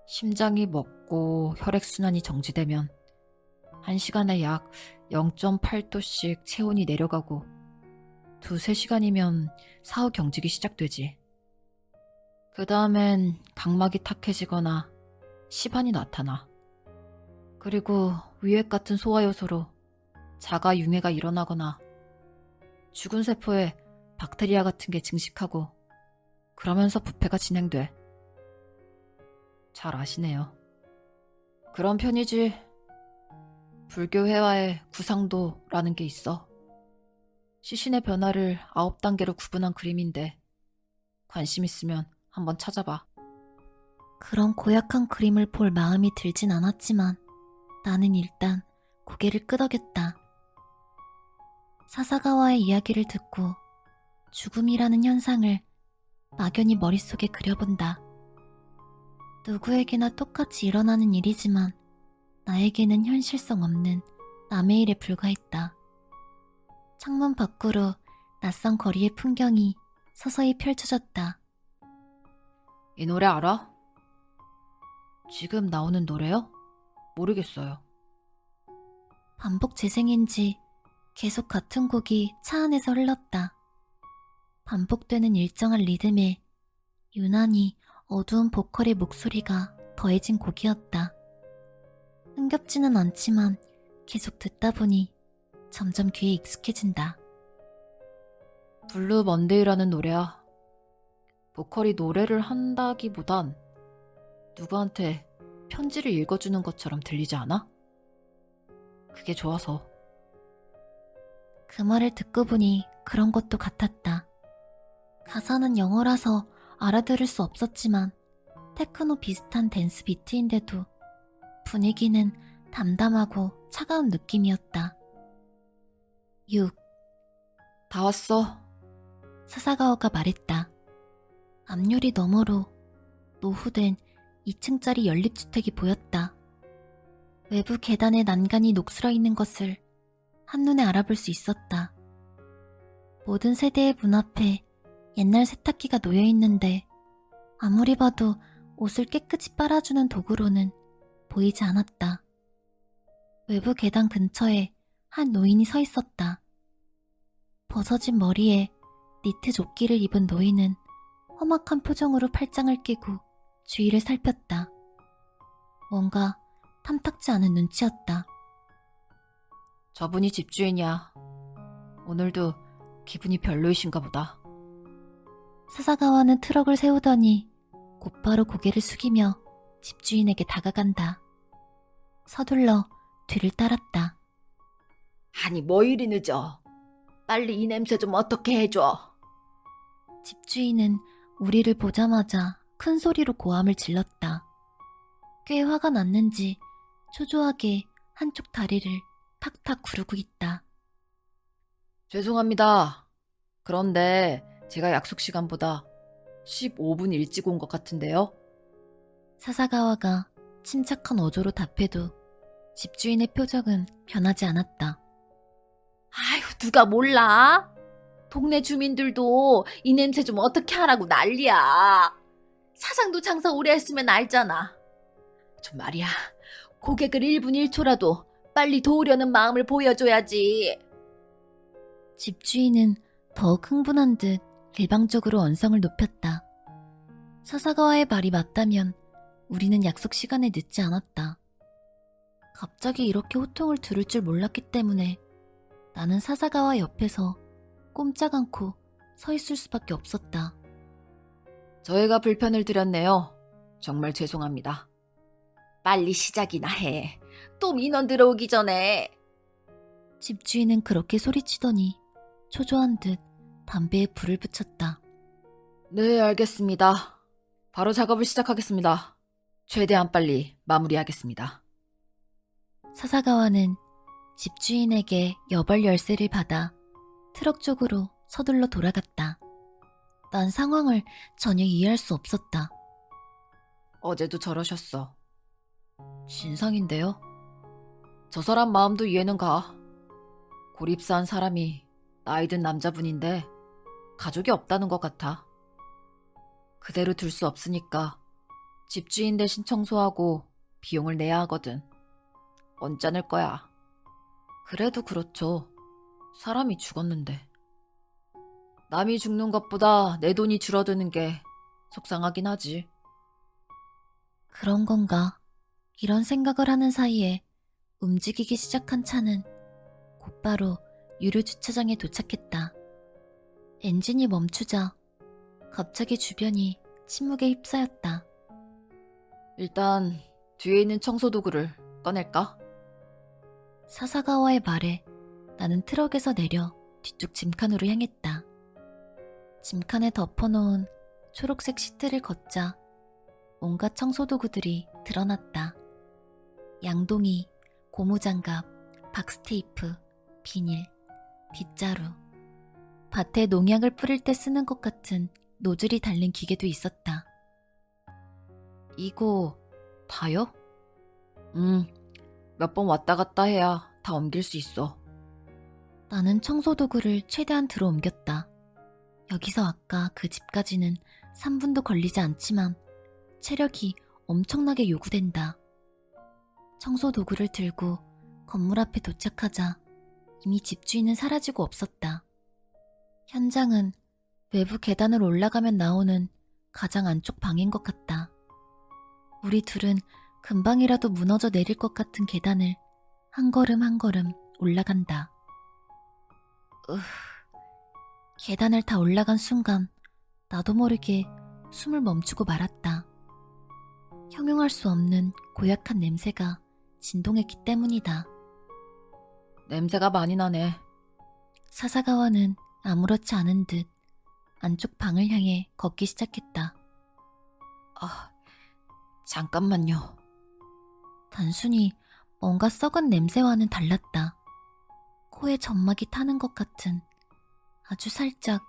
심장이 멎고 혈액순환이 정지되면 1시간에 약 0.8도씩 체온이 내려가고 2~3시간이면 사후 경직이 시작되지. 그 다음엔 각막이 탁해지거나 시반이 나타나. 그리고 위액 같은 소화효소로 자가 융해가 일어나거나 죽은 세포에 박테리아 같은 게 증식하고 그러면서 부패가 진행돼. 잘 아시네요. 그런 편이지. 불교 회화에 구상도라는 게 있어. 시신의 변화를 9단계로 구분한 그림인데 관심 있으면 한번 찾아봐. 그런 고약한 그림을 볼 마음이 들진 않았지만 나는 일단 고개를 끄덕였다. 사사가와의 이야기를 듣고 죽음이라는 현상을 막연히 머릿속에 그려본다. 누구에게나 똑같이 일어나는 일이지만 나에게는 현실성 없는 남의 일에 불과했다. 창문 밖으로 낯선 거리의 풍경이 서서히 펼쳐졌다. 이 노래 알아? 지금 나오는 노래요? 모르겠어요. 반복 재생인지 계속 같은 곡이 차 안에서 흘렀다. 반복되는 일정한 리듬에 유난히 어두운 보컬의 목소리가 더해진 곡이었다. 흥겹지는 않지만 계속 듣다 보니 점점 귀에 익숙해진다. 블루 먼데이라는 노래야. 보컬이 노래를 한다기보단 누구한테 편지를 읽어주는 것처럼 들리지 않아? 그게 좋아서. 그 말을 듣고 보니 그런 것도 같았다. 가사는 영어라서 알아들을 수 없었지만 테크노 비슷한 댄스 비트인데도 분위기는 담담하고 차가운 느낌이었다. 6. 다 왔어. 사사가와가 말했다. 앞유리 너머로 노후된 2층짜리 연립주택이 보였다. 외부 계단에 난간이 녹슬어 있는 것을 한눈에 알아볼 수 있었다. 모든 세대의 문 앞에 옛날 세탁기가 놓여 있는데 아무리 봐도 옷을 깨끗이 빨아주는 도구로는 보이지 않았다. 외부 계단 근처에 한 노인이 서 있었다. 벗어진 머리에 니트 조끼를 입은 노인은 험악한 표정으로 팔짱을 끼고 주위를 살폈다. 뭔가 탐탁지 않은 눈치였다. 저분이 집주인이야. 오늘도 기분이 별로이신가 보다. 사사가와는 트럭을 세우더니 곧바로 고개를 숙이며 집주인에게 다가간다. 서둘러 뒤를 따랐다. 아니 뭐 이리 늦어. 빨리 이 냄새 좀 어떻게 해줘. 집주인은 우리를 보자마자 큰 소리로 고함을 질렀다. 꽤 화가 났는지 초조하게 한쪽 다리를 탁탁 구르고 있다. 죄송합니다. 그런데 제가 약속 시간보다 15분 일찍 온 것 같은데요. 사사가와가 침착한 어조로 답해도 집주인의 표정은 변하지 않았다. 아휴 누가 몰라? 동네 주민들도 이 냄새 좀 어떻게 하라고 난리야. 사장도 장사 오래 했으면 알잖아. 좀 말이야. 고객을 1분 1초라도 빨리 도우려는 마음을 보여줘야지. 집주인은 더욱 흥분한 듯 일방적으로 언성을 높였다. 사사가와의 말이 맞다면 우리는 약속 시간에 늦지 않았다. 갑자기 이렇게 호통을 들을 줄 몰랐기 때문에 나는 사사가와 옆에서 꼼짝 않고 서 있을 수밖에 없었다. 저희가 불편을 드렸네요. 정말 죄송합니다. 빨리 시작이나 해. 또 민원 들어오기 전에. 집주인은 그렇게 소리치더니 초조한 듯 담배에 불을 붙였다. 네, 알겠습니다. 바로 작업을 시작하겠습니다. 최대한 빨리 마무리하겠습니다. 사사가와는 집주인에게 여벌 열쇠를 받아 트럭 쪽으로 서둘러 돌아갔다. 난 상황을 전혀 이해할 수 없었다. 어제도 저러셨어. 진상인데요? 저 사람 마음도 이해는 가. 고립사한 사람이 나이 든 남자분인데 가족이 없다는 것 같아. 그대로 둘 수 없으니까 집주인 대신 청소하고 비용을 내야 하거든. 언짢을 거야. 그래도 그렇죠. 사람이 죽었는데. 남이 죽는 것보다 내 돈이 줄어드는 게 속상하긴 하지. 그런 건가? 이런 생각을 하는 사이에 움직이기 시작한 차는 곧바로 유료 주차장에 도착했다. 엔진이 멈추자 갑자기 주변이 침묵에 휩싸였다. 일단 뒤에 있는 청소도구를 꺼낼까? 사사가와의 말에 나는 트럭에서 내려 뒤쪽 짐칸으로 향했다. 짐칸에 덮어놓은 초록색 시트를 걷자 온갖 청소도구들이 드러났다. 양동이, 고무장갑, 박스테이프, 비닐, 빗자루, 밭에 농약을 뿌릴 때 쓰는 것 같은 노즐이 달린 기계도 있었다. 이거 다요? 몇 번 왔다 갔다 해야 다 옮길 수 있어. 나는 청소도구를 최대한 들어 옮겼다. 여기서 아까 그 집까지는 3분도 걸리지 않지만 체력이 엄청나게 요구된다. 청소도구를 들고 건물 앞에 도착하자 이미 집주인은 사라지고 없었다. 현장은 외부 계단을 올라가면 나오는 가장 안쪽 방인 것 같다. 우리 둘은 금방이라도 무너져 내릴 것 같은 계단을 한 걸음 한 걸음 올라간다. 계단을 다 올라간 순간 나도 모르게 숨을 멈추고 말았다. 형용할 수 없는 고약한 냄새가 진동했기 때문이다. 냄새가 많이 나네. 사사가와는 아무렇지 않은 듯 안쪽 방을 향해 걷기 시작했다. 잠깐만요. 단순히 뭔가 썩은 냄새와는 달랐다. 코에 점막이 타는 것 같은, 아주 살짝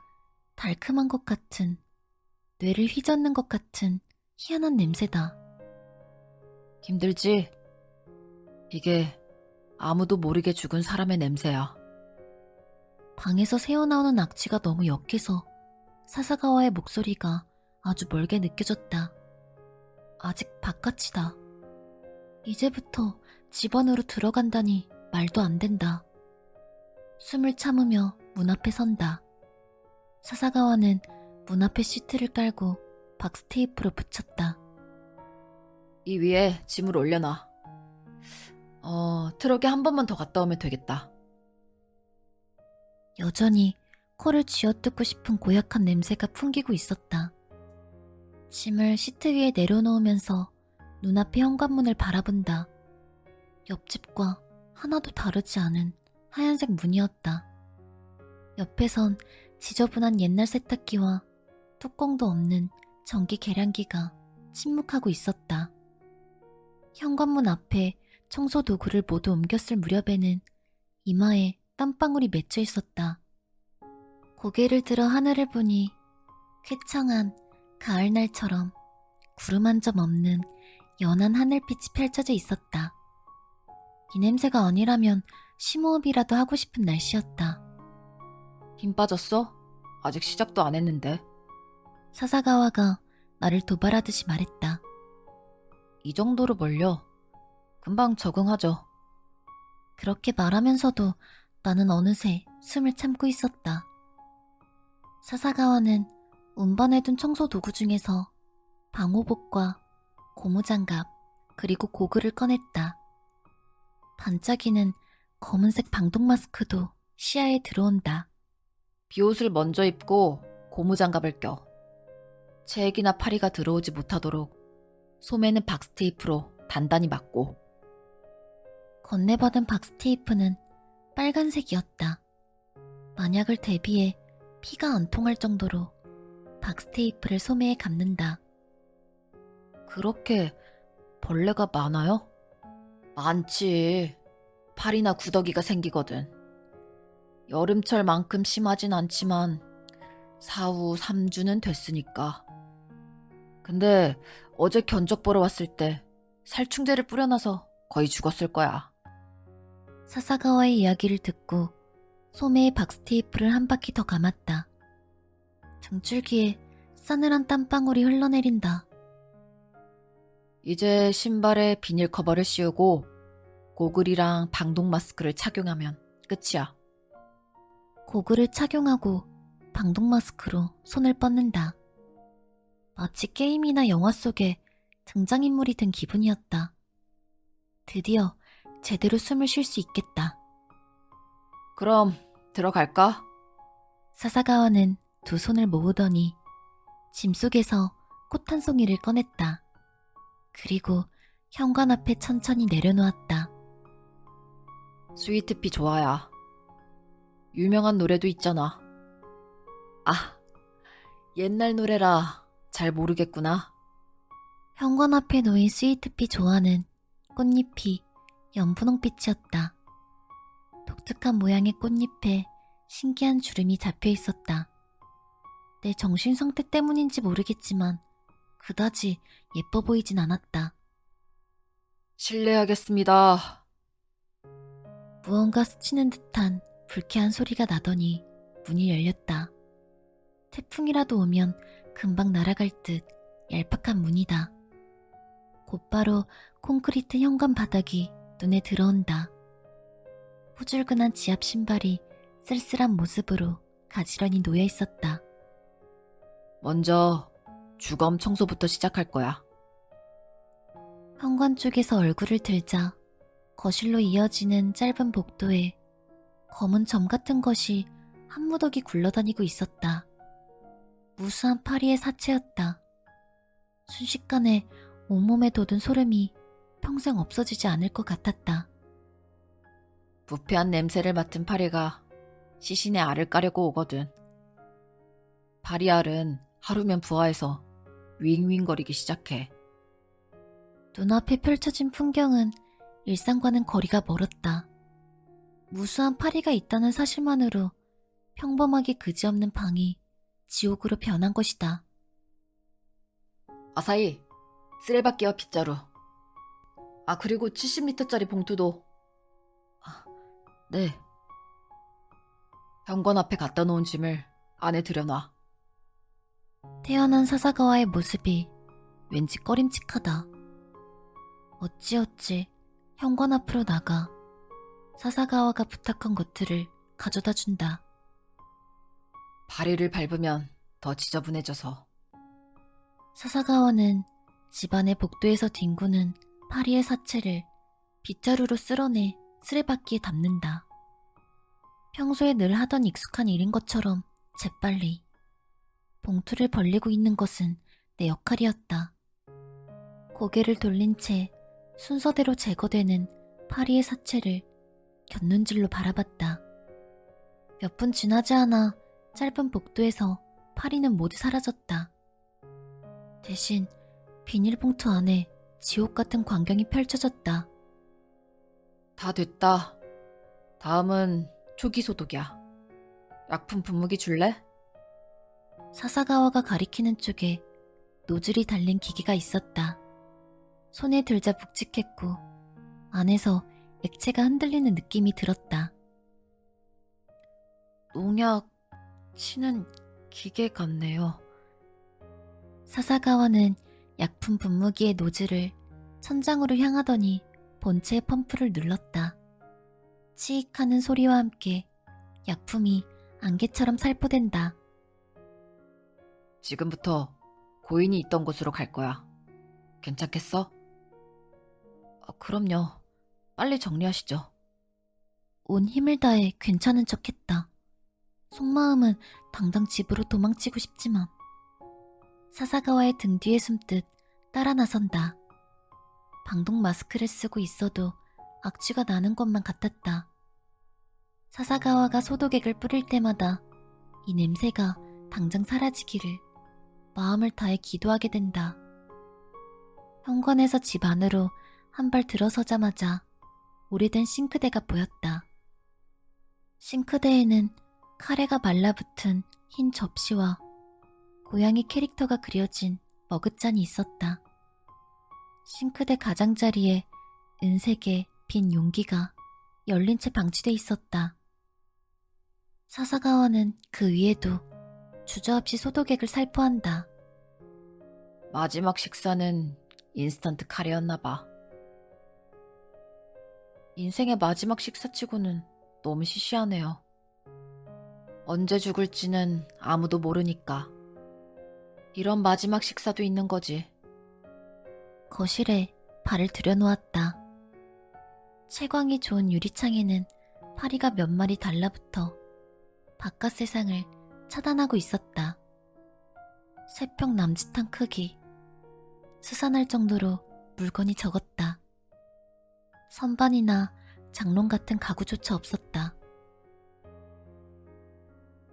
달큼한 것 같은, 뇌를 휘젓는 것 같은 희한한 냄새다. 힘들지? 이게 아무도 모르게 죽은 사람의 냄새야. 방에서 새어나오는 악취가 너무 역해서 사사가와의 목소리가 아주 멀게 느껴졌다. 아직 바깥이다. 이제부터 집 안으로 들어간다니 말도 안 된다. 숨을 참으며 문 앞에 선다. 사사가와는 문 앞에 시트를 깔고 박스테이프로 붙였다. 이 위에 짐을 올려놔. 트럭에 한 번만 더 갔다 오면 되겠다. 여전히 코를 쥐어뜯고 싶은 고약한 냄새가 풍기고 있었다. 짐을 시트 위에 내려놓으면서 눈앞의 현관문을 바라본다. 옆집과 하나도 다르지 않은 하얀색 문이었다. 옆에선 지저분한 옛날 세탁기와 뚜껑도 없는 전기 계량기가 침묵하고 있었다. 현관문 앞에 청소 도구를 모두 옮겼을 무렵에는 이마에 땀방울이 맺혀 있었다. 고개를 들어 하늘을 보니 쾌청한 가을날처럼 구름 한 점 없는 연한 하늘빛이 펼쳐져 있었다. 이 냄새가 아니라면 심호흡이라도 하고 싶은 날씨였다. 힘 빠졌어? 아직 시작도 안 했는데. 사사가와가 나를 도발하듯이 말했다. 이 정도로 멀려. 금방 적응하죠. 그렇게 말하면서도 나는 어느새 숨을 참고 있었다. 사사가와는 운반해 둔 청소 도구 중에서 방호복과 고무장갑 그리고 고글을 꺼냈다. 반짝이는 검은색 방독 마스크도 시야에 들어온다. 비옷을 먼저 입고 고무장갑을 껴. 체액이나 파리가 들어오지 못하도록 소매는 박스테이프로 단단히 막고. 건네받은 박스테이프는 빨간색이었다. 만약을 대비해 피가 안 통할 정도로 박스테이프를 소매에 감는다. 그렇게 벌레가 많아요? 많지. 파리나 구더기가 생기거든. 여름철만큼 심하진 않지만 사후 3주는 됐으니까. 근데 어제 견적 보러 왔을 때 살충제를 뿌려놔서 거의 죽었을 거야. 사사가와의 이야기를 듣고 소매에 박스테이프를 한 바퀴 더 감았다. 등줄기에 싸늘한 땀방울이 흘러내린다. 이제 신발에 비닐 커버를 씌우고 고글이랑 방독 마스크를 착용하면 끝이야. 고글을 착용하고 방독 마스크로 손을 뻗는다. 마치 게임이나 영화 속에 등장인물이 된 기분이었다. 드디어 제대로 숨을 쉴 수 있겠다. 그럼 들어갈까? 사사가와는 두 손을 모으더니 짐 속에서 꽃 한 송이를 꺼냈다. 그리고 현관 앞에 천천히 내려놓았다. 스위트피 좋아야. 유명한 노래도 있잖아. 아, 옛날 노래라 잘 모르겠구나. 현관 앞에 놓인 스위트피 조화는 꽃잎이 연분홍빛이었다. 독특한 모양의 꽃잎에 신기한 주름이 잡혀 있었다. 내 정신 상태 때문인지 모르겠지만 그다지 예뻐 보이진 않았다. 실례하겠습니다. 무언가 스치는 듯한 불쾌한 소리가 나더니 문이 열렸다. 태풍이라도 오면 금방 날아갈 듯 얄팍한 문이다. 곧바로 콘크리트 현관 바닥이 눈에 들어온다. 후줄근한 지압 신발이 쓸쓸한 모습으로 가지런히 놓여 있었다. 먼저 주검 청소부터 시작할 거야. 현관 쪽에서 얼굴을 들자 거실로 이어지는 짧은 복도에 검은 점 같은 것이 한 무더기 굴러다니고 있었다. 무수한 파리의 사체였다. 순식간에 온몸에 돋은 소름이 평생 없어지지 않을 것 같았다. 부패한 냄새를 맡은 파리가 시신의 알을 까려고 오거든. 파리 알은 하루면 부화해서 윙윙거리기 시작해. 눈앞에 펼쳐진 풍경은 일상과는 거리가 멀었다. 무수한 파리가 있다는 사실만으로 평범하게 그지없는 방이 지옥으로 변한 것이다. 아사히, 쓰레받기와 빗자루. 아, 그리고 70리터짜리 봉투도. 아, 네. 현관 앞에 갖다 놓은 짐을 안에 들여놔. 태어난 사사가와의 모습이 왠지 꺼림칙하다. 어찌어찌 현관 앞으로 나가 사사가와가 부탁한 것들을 가져다 준다. 파리를 밟으면 더 지저분해져서. 사사가와는 집안의 복도에서 뒹구는 파리의 사체를 빗자루로 쓸어내 쓰레받기에 담는다. 평소에 늘 하던 익숙한 일인 것처럼 재빨리. 봉투를 벌리고 있는 것은 내 역할이었다. 고개를 돌린 채 순서대로 제거되는 파리의 사체를 곁눈질로 바라봤다. 몇 분 지나지 않아 짧은 복도에서 파리는 모두 사라졌다. 대신 비닐봉투 안에 지옥 같은 광경이 펼쳐졌다. 다 됐다. 다음은 초기 소독이야. 약품 분무기 줄래? 사사가와가 가리키는 쪽에 노즐이 달린 기계가 있었다. 손에 들자 묵직했고 안에서 액체가 흔들리는 느낌이 들었다. 농약 치는 기계 같네요. 사사가와는 약품 분무기의 노즐을 천장으로 향하더니 본체의 펌프를 눌렀다. 치익하는 소리와 함께 약품이 안개처럼 살포된다. 지금부터 고인이 있던 곳으로 갈 거야. 괜찮겠어? 그럼요. 빨리 정리하시죠. 온 힘을 다해 괜찮은 척했다. 속마음은 당장 집으로 도망치고 싶지만 사사가와의 등 뒤에 숨듯 따라 나선다. 방독 마스크를 쓰고 있어도 악취가 나는 것만 같았다. 사사가와가 소독액을 뿌릴 때마다 이 냄새가 당장 사라지기를 마음을 다해 기도하게 된다. 현관에서 집 안으로 한 발 들어서자마자 오래된 싱크대가 보였다. 싱크대에는 카레가 말라붙은 흰 접시와 고양이 캐릭터가 그려진 머그잔이 있었다. 싱크대 가장자리에 은색의 빈 용기가 열린 채 방치돼 있었다. 사사가와는 그 위에도 주저없이 소독액을 살포한다. 마지막 식사는 인스턴트 카레였나 봐. 인생의 마지막 식사치고는 너무 시시하네요. 언제 죽을지는 아무도 모르니까. 이런 마지막 식사도 있는 거지. 거실에 발을 들여놓았다. 채광이 좋은 유리창에는 파리가 몇 마리 달라붙어 바깥 세상을 차단하고 있었다. 세 평 남짓한 크기. 스산할 정도로 물건이 적었다. 선반이나 장롱 같은 가구조차 없었다.